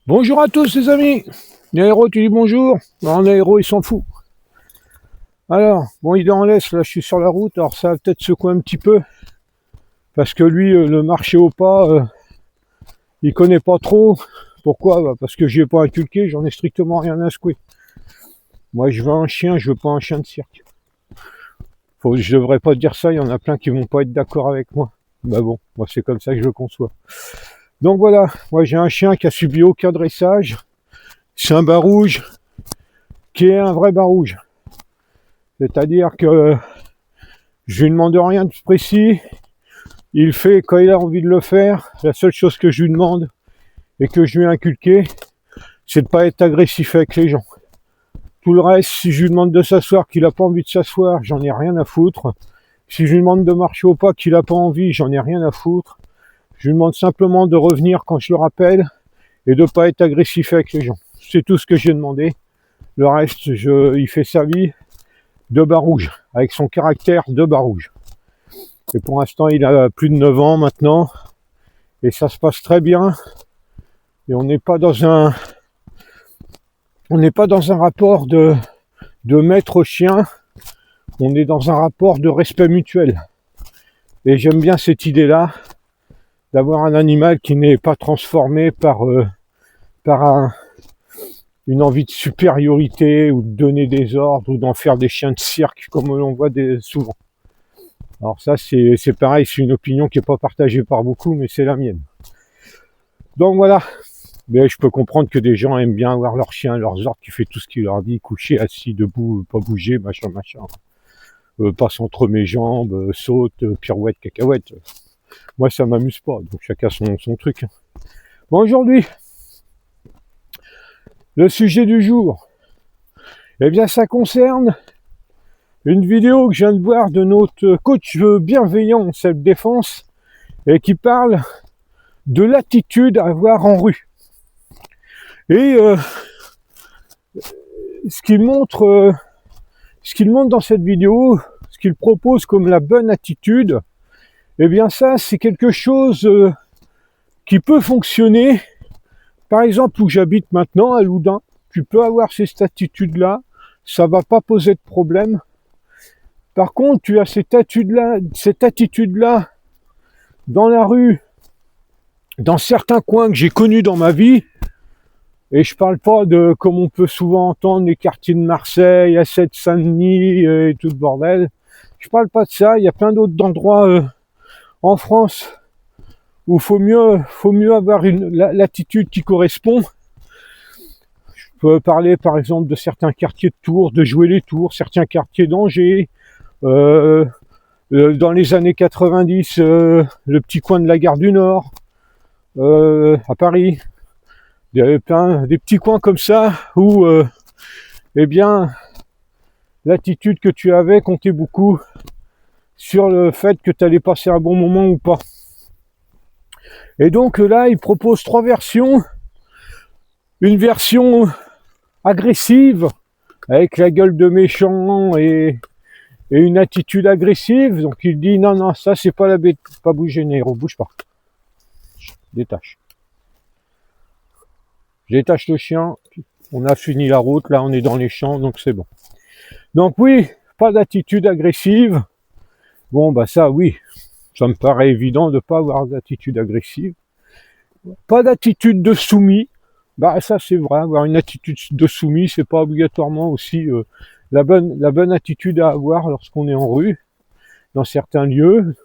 Bonjour à tous les amis. Nairo, tu dis bonjour? Non, Nairo, il s'en fout. Alors, bon, il est en laisse, là, je suis sur la route, alors ça va peut-être secouer un petit peu, parce que lui, le marché au pas, il connaît pas trop. Pourquoi? Parce que je ai pas inculqué, j'en ai strictement rien à secouer. Moi, je veux un chien, je veux pas un chien de cirque. Je devrais pas dire ça, il y en a plein qui vont pas être d'accord avec moi. Bah bon, moi c'est comme ça que je le conçois. Donc voilà, moi j'ai un chien qui a subi aucun dressage. C'est un barouge qui est un vrai barouge. C'est-à-dire que je lui demande rien de précis. Il fait quand il a envie de le faire. La seule chose que je lui demande et que je lui ai inculqué, c'est de pas être agressif avec les gens. Tout le reste, si je lui demande de s'asseoir, qu'il n'a pas envie de s'asseoir, j'en ai rien à foutre. Si je lui demande de marcher au pas, qu'il n'a pas envie, j'en ai rien à foutre. Je lui demande simplement de revenir quand je le rappelle et de pas être agressif avec les gens. C'est tout ce que j'ai demandé. Le reste, il fait sa vie de barouge, avec son caractère de barouge. Et pour l'instant, il a plus de 9 ans maintenant, et ça se passe très bien. Et on n'est pas dans un rapport de maître chien, on est dans un rapport de respect mutuel. Et j'aime bien cette idée-là, d'avoir un animal qui n'est pas transformé par une envie de supériorité ou de donner des ordres ou d'en faire des chiens de cirque comme l'on voit souvent. Alors ça c'est pareil, c'est une opinion qui n'est pas partagée par beaucoup, mais c'est la mienne. Donc voilà, mais je peux comprendre que des gens aiment bien avoir leur chien, leurs ordres, qui fait tout ce qu'il leur dit, couché, assis, debout, pas bouger, machin. Passe entre mes jambes, saute, pirouette, cacahuète. Moi ça m'amuse pas, donc chacun son truc. Bon, aujourd'hui, le sujet du jour, eh bien ça concerne une vidéo que je viens de voir de notre coach bienveillant en self-défense et qui parle de l'attitude à avoir en rue. Et ce qu'il montre dans cette vidéo, ce qu'il propose comme la bonne attitude, eh bien ça c'est quelque chose qui peut fonctionner. Par exemple, où j'habite maintenant, à Loudun, tu peux avoir cette attitude-là, ça va pas poser de problème. Par contre, tu as cette attitude-là dans la rue, dans certains coins que j'ai connus dans ma vie, et je parle pas de, comme on peut souvent entendre, les quartiers de Marseille, à Saint-Denis et tout le bordel. Je parle pas de ça, il y a plein d'autres endroits en France où faut mieux avoir l'attitude qui correspond. Je peux parler par exemple de certains quartiers de Tours, de Jouer les Tours, certains quartiers d'Angers, dans les années 90, le petit coin de la gare du Nord, à Paris. Il y avait plein des petits coins comme ça où eh bien l'attitude que tu avais comptait beaucoup sur le fait que tu allais passer un bon moment ou pas. Et donc là, il propose 3 versions. Une version agressive, avec la gueule de méchant et une attitude agressive. Donc il dit non, ça c'est pas la bête, pas bouger Nero, bouge pas. Détache. Je détache le chien, on a fini la route, là on est dans les champs, donc c'est bon. Donc oui, pas d'attitude agressive. Bon bah ça oui, ça me paraît évident de ne pas avoir d'attitude agressive. Pas d'attitude de soumis. Bah ça c'est vrai, avoir une attitude de soumis, c'est pas obligatoirement aussi la bonne attitude à avoir lorsqu'on est en rue, dans certains lieux.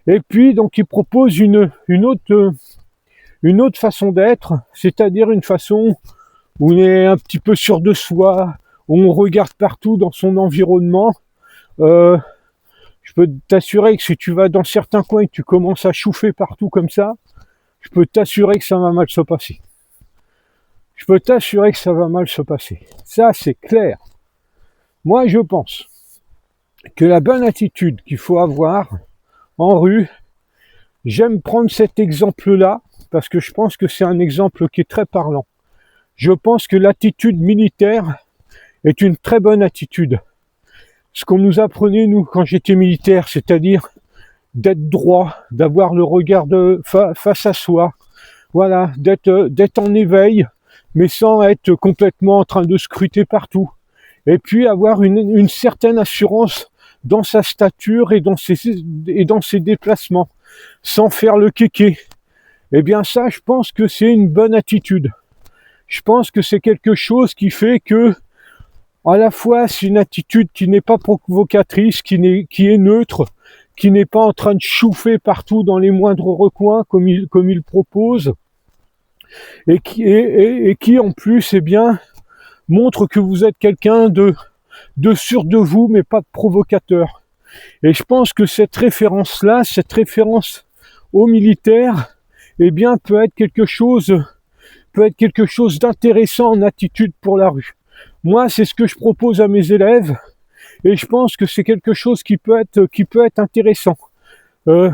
Et puis donc il propose une autre façon d'être, c'est-à-dire une façon où on est un petit peu sûr de soi, où on regarde partout dans son environnement. Je peux t'assurer que si tu vas dans certains coins et que tu commences à chauffer partout comme ça, je peux t'assurer que ça va mal se passer. Je peux t'assurer que ça va mal se passer. Ça, c'est clair. Moi, je pense que la bonne attitude qu'il faut avoir en rue, j'aime prendre cet exemple-là, parce que je pense que c'est un exemple qui est très parlant. Je pense que l'attitude militaire est une très bonne attitude. Ce qu'on nous apprenait, nous, quand j'étais militaire, c'est-à-dire d'être droit, d'avoir le regard face à soi. Voilà, d'être en éveil, mais sans être complètement en train de scruter partout. Et puis avoir une certaine assurance dans sa stature et dans ses déplacements, sans faire le kéké. Eh bien ça, je pense que c'est une bonne attitude. Je pense que c'est quelque chose qui fait que, à la fois, c'est une attitude qui n'est pas provocatrice, qui est neutre, qui n'est pas en train de chouffer partout dans les moindres recoins comme il propose, et qui en plus, eh bien, montre que vous êtes quelqu'un de sûr de vous, mais pas de provocateur. Et je pense que cette référence-là, cette référence aux militaires, eh bien, peut être quelque chose d'intéressant en attitude pour la rue. Moi, c'est ce que je propose à mes élèves, et je pense que c'est quelque chose qui peut être intéressant. Je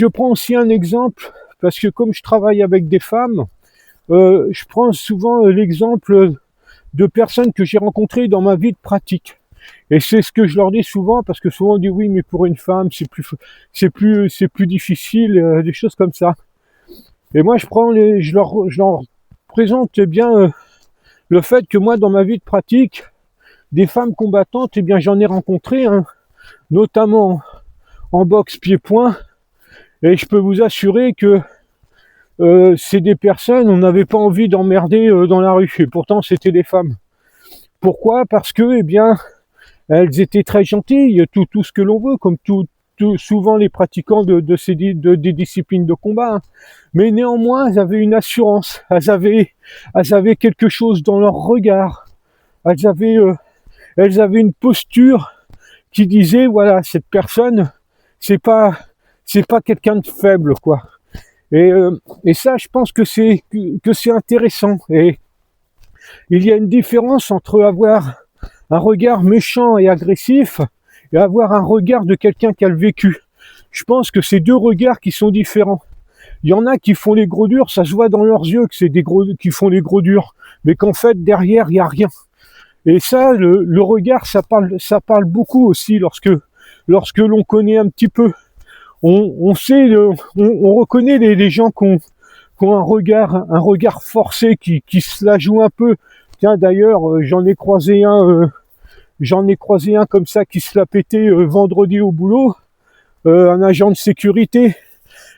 prends aussi un exemple, parce que comme je travaille avec des femmes, je prends souvent l'exemple de personnes que j'ai rencontrées dans ma vie de pratique. Et c'est ce que je leur dis souvent, parce que souvent on dit oui, mais pour une femme, c'est plus difficile, des choses comme ça. Et moi, je leur présente bien le fait que moi, dans ma vie de pratique, des femmes combattantes, eh bien, j'en ai rencontré, hein, notamment en boxe pied-point, et je peux vous assurer que c'est des personnes, on n'avait pas envie d'emmerder dans la rue, et pourtant c'était des femmes. Pourquoi? Parce que, eh bien, elles étaient très gentilles, tout ce que l'on veut, comme souvent les pratiquants des disciplines de combat, hein. Mais néanmoins, elles avaient une assurance, elles avaient quelque chose dans leur regard, elles avaient une posture qui disait, voilà, cette personne, c'est pas quelqu'un de faible, quoi. Et ça, je pense que c'est intéressant. Et il y a une différence entre avoir un regard méchant et agressif et avoir un regard de quelqu'un qui a le vécu. Je pense que c'est deux regards qui sont différents. Il y en a qui font les gros durs, ça se voit dans leurs yeux que c'est qui font les gros durs, mais qu'en fait derrière il n'y a rien. Et ça, le regard, ça parle beaucoup aussi lorsque l'on connaît un petit peu. On sait, on reconnaît les gens qui ont un regard forcé, qui se la joue un peu. Tiens, d'ailleurs, j'en ai croisé un comme ça qui se l'a pété vendredi au boulot, un agent de sécurité.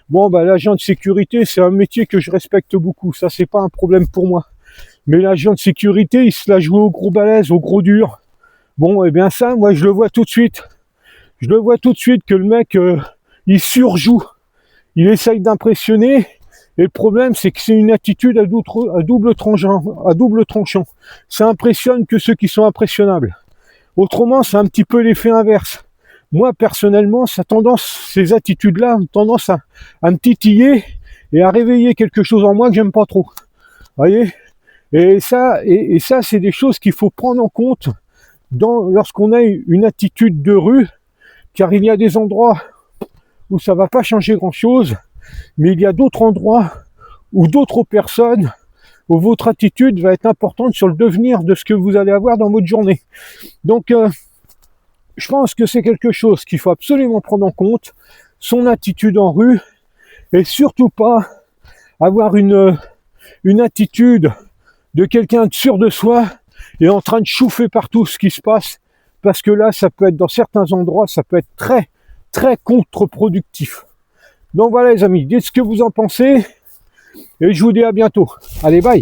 Bon, bah, l'agent de sécurité, c'est un métier que je respecte beaucoup. Ça, c'est pas un problème pour moi. Mais l'agent de sécurité, il se l'a joué au gros balèze, au gros dur. Bon, eh bien ça, moi, je le vois tout de suite. Je le vois tout de suite que le mec, il surjoue. Il essaye d'impressionner. Et le problème, c'est que c'est une attitude à double tranchant. Ça impressionne que ceux qui sont impressionnables. Autrement, c'est un petit peu l'effet inverse. Moi, personnellement, ces attitudes-là ont tendance à me titiller et à réveiller quelque chose en moi que j'aime pas trop. Voyez? Et ça, c'est des choses qu'il faut prendre en compte lorsqu'on a une attitude de rue, car il y a des endroits où ça va pas changer grand-chose, mais il y a d'autres endroits où d'autres personnes, où votre attitude va être importante sur le devenir de ce que vous allez avoir dans votre journée. Donc, je pense que c'est quelque chose qu'il faut absolument prendre en compte, son attitude en rue, et surtout pas avoir une attitude de quelqu'un de sûr de soi et en train de chouffer partout ce qui se passe, parce que là, ça peut être, dans certains endroits, ça peut être très, très contre-productif. Donc voilà les amis, dites ce que vous en pensez, et je vous dis à bientôt. Allez, bye!